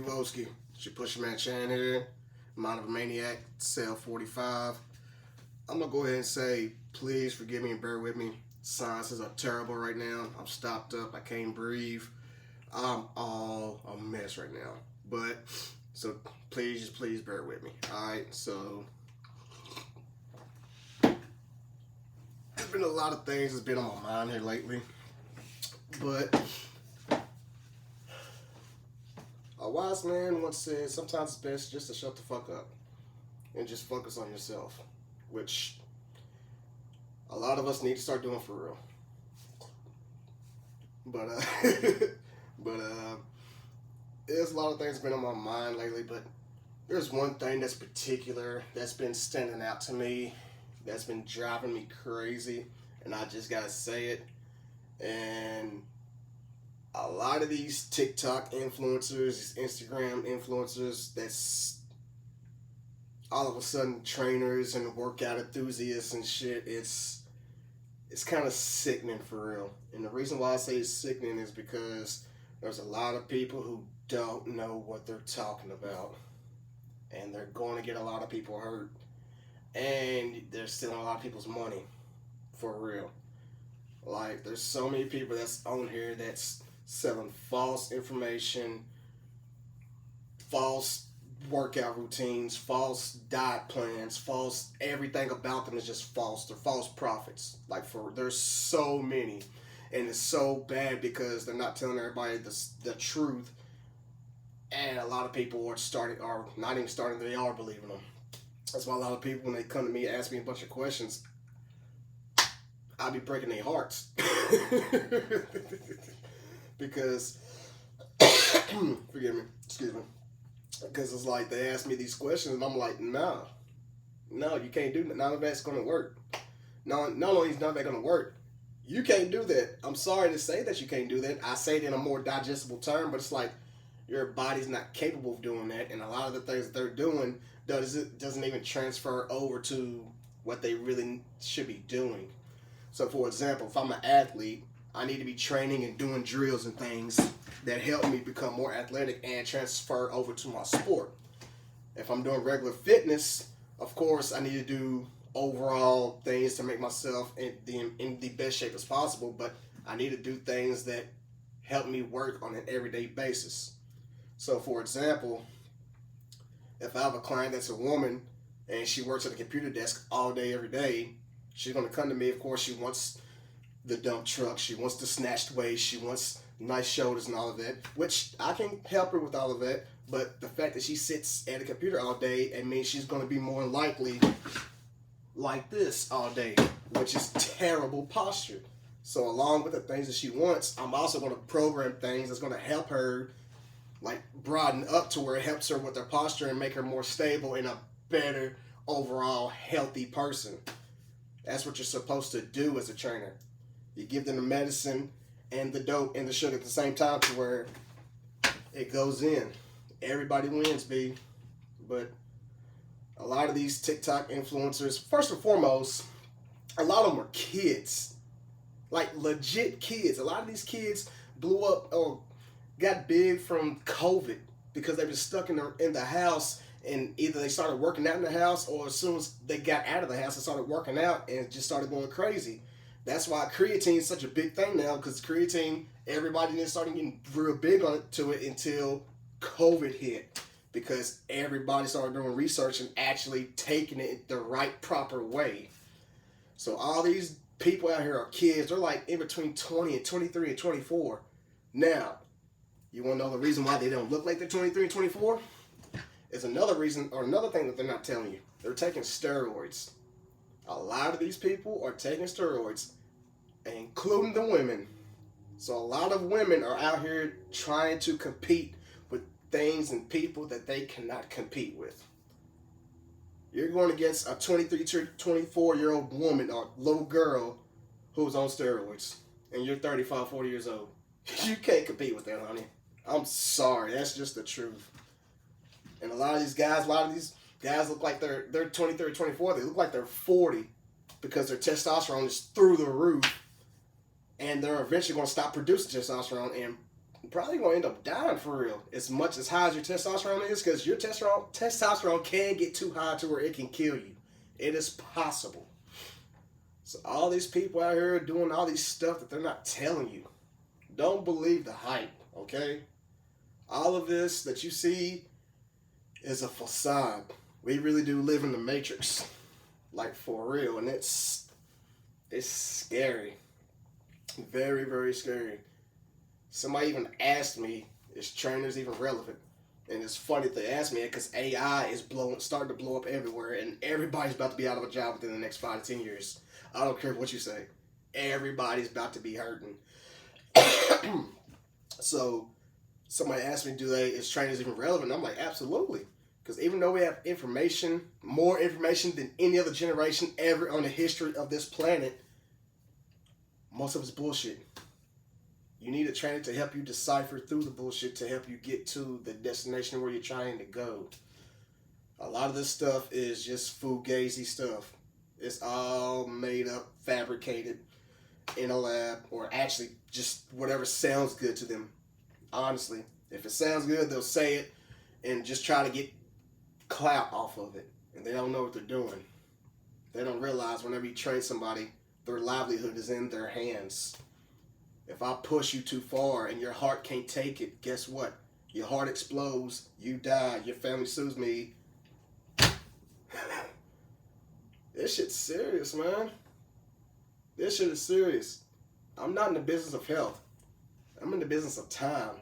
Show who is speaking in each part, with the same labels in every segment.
Speaker 1: Woski. It's your Pusherman Chan here. Mind of a Maniac, Cell 45. I'm going to go ahead and say, please forgive me and bear with me. Sinuses are terrible right now. I'm stopped up. I can't breathe. I'm all a mess right now. But, so please bear with me. Alright, so there's been a lot of things that's been on my mind here lately. But a wise man once said, sometimes it's best just to shut the fuck up and just focus on yourself, which a lot of us need to start doing for real. But there's a lot of things been on my mind lately, but there's one thing that's particular that's been standing out to me, that's been driving me crazy, and I just gotta say it. And a lot of these TikTok influencers, these Instagram influencers, that's all of a sudden trainers and workout enthusiasts and shit, it's kind of sickening for real. And the reason why I say it's sickening is because there's a lot of people who don't know what they're talking about. And they're going to get a lot of people hurt. And they're stealing a lot of people's money. For real. Like, there's so many people that's on here that's selling false information, false workout routines, false diet plans, false everything about them is just false. They're false prophets. Like, there's so many. And it's so bad because they're not telling everybody the truth. And a lot of people are not even starting, they are believing them. That's why a lot of people, when they come to me and ask me a bunch of questions, I'll be breaking their hearts. Because, forgive me, excuse me. Because it's like they ask me these questions and I'm like, no, you can't do that. None of that's going to work. Not only is none of that going to work, you can't do that. I'm sorry to say that you can't do that. I say it in a more digestible term, but it's like your body's not capable of doing that. And a lot of the things that they're doing doesn't even transfer over to what they really should be doing. So, for example, if I'm an athlete, I need to be training and doing drills and things that help me become more athletic and transfer over to my sport. If I'm doing regular fitness, of course, I need to do overall things to make myself in the best shape as possible, but I need to do things that help me work on an everyday basis. So, for example, if I have a client that's a woman and she works at a computer desk all day, every day, she's going to come to me. Of course, she wants the dump truck. She wants the snatched waist. She wants nice shoulders and all of that, which I can help her with all of that. But the fact that she sits at a computer all day, it means she's going to be more likely like this all day, which is terrible posture. So along with the things that she wants, I'm also going to program things that's going to help her like broaden up to where it helps her with her posture and make her more stable and a better overall healthy person. That's what you're supposed to do as a trainer. You give them the medicine and the dope and the sugar at the same time to where it goes in. Everybody wins, B. But a lot of these TikTok influencers, first and foremost, a lot of them are kids. Like legit kids. A lot of these kids blew up or got big from COVID because they were stuck in the house, and either they started working out in the house or as soon as they got out of the house and started working out and just started going crazy. That's why creatine is such a big thing now, because creatine, everybody didn't start getting real big on it until COVID hit, because everybody started doing research and actually taking it the right proper way. So all these people out here are kids. They're like in between 20 and 23 and 24. Now, you want to know the reason why they don't look like they're 23 and 24? Is another reason, or another thing that they're not telling you. They're taking steroids. A lot of these people are taking steroids, including the women. So a lot of women are out here trying to compete with things and people that they cannot compete with. You're going against a 23 to 24-year-old woman or little girl who's on steroids, and you're 35, 40 years old. You can't compete with that, honey. I'm sorry. That's just the truth. And a lot of these guys look like they're 23 or 24. They look like they're 40 because their testosterone is through the roof. And they're eventually going to stop producing testosterone and probably gonna end up dying for real. As much as high as your testosterone is, because your testosterone can get too high to where it can kill you. It is possible. So all these people out here doing all these stuff that they're not telling you. Don't believe the hype, okay? All of this that you see is a facade. We really do live in the Matrix. Like, for real. And it's scary. Very, very scary. Somebody even asked me, is trainers even relevant? And it's funny that they asked me because AI is starting to blow up everywhere, and everybody's about to be out of a job within the next 5 to 10 years. I don't care what you say. Everybody's about to be hurting. So somebody asked me, is trainers even relevant? I'm like, absolutely. Because even though we have information, more information than any other generation ever on the history of this planet, most of it's bullshit. You need a trainer to help you decipher through the bullshit to help you get to the destination where you're trying to go. A lot of this stuff is just fugazi stuff. It's all made up, fabricated in a lab, or actually just whatever sounds good to them. Honestly, if it sounds good, they'll say it and just try to get clout off of it. And they don't know what they're doing. They don't realize whenever you train somebody, their livelihood is in their hands. If I push you too far and your heart can't take it, guess what? Your heart explodes, you die, your family sues me. This shit's serious, man. This shit is serious. I'm not in the business of health. I'm in the business of time.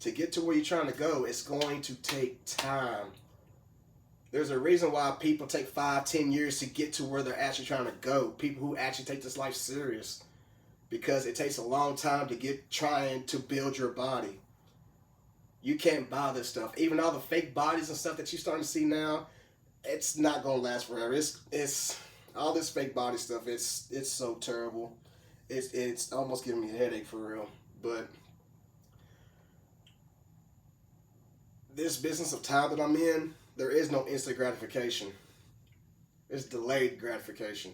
Speaker 1: To get to where you're trying to go, it's going to take time. There's a reason why people take 5, 10 years to get to where they're actually trying to go. People who actually take this life serious. Because it takes a long time to trying to build your body. You can't buy this stuff. Even all the fake bodies and stuff that you're starting to see now, it's not gonna last forever. It's all this fake body stuff. It's so terrible. It's almost giving me a headache for real. But this business of time that I'm in, there is no instant gratification. It's delayed gratification.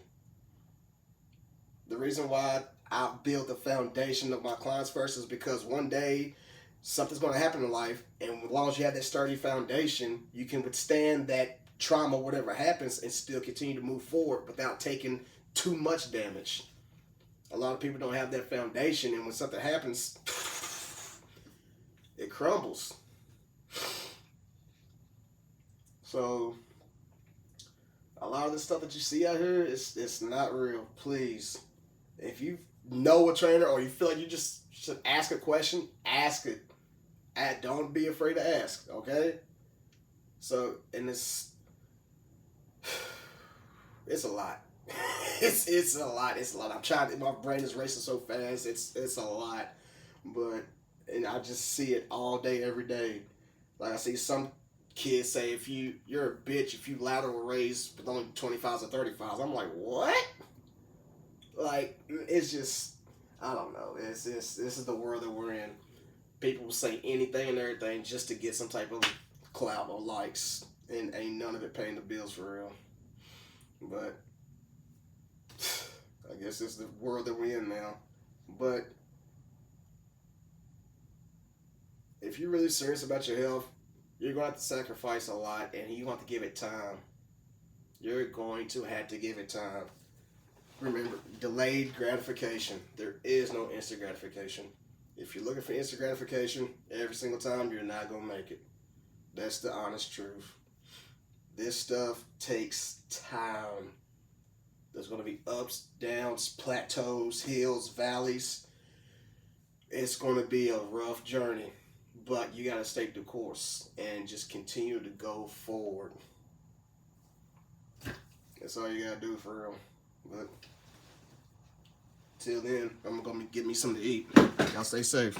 Speaker 1: The reason why I build the foundation of my clients first is because one day something's going to happen in life, and as long as you have that sturdy foundation, you can withstand that trauma, whatever happens, and still continue to move forward without taking too much damage. A lot of people don't have that foundation, and when something happens, it crumbles. So a lot of the stuff that you see out here, it's not real. Please, if you know a trainer or you feel like you just should ask a question, ask it. Don't be afraid to ask, okay? So, and it's a lot. It's a lot. It's a lot. I'm trying. My brain is racing so fast. It's a lot, but and I just see it all day, every day. Like I see some kids say, if you're a bitch if you lateral raise with only 25s or 35s. I'm like, what? Like, it's just, I don't know. This is the world that we're in. People will say anything and everything just to get some type of clout or likes, and ain't none of it paying the bills for real. But I guess it's the world that we're in now. But if you're really serious about your health, you're going to have to sacrifice a lot, and you're going to have to give it time. You're going to have to give it time. Remember, delayed gratification. There is no instant gratification. If you're looking for instant gratification every single time, you're not going to make it. That's the honest truth. This stuff takes time. There's going to be ups, downs, plateaus, hills, valleys. It's going to be a rough journey, but you got to stay the course and just continue to go forward. That's all you got to do for real. But till then, I'm going to get me something to eat. Y'all stay safe.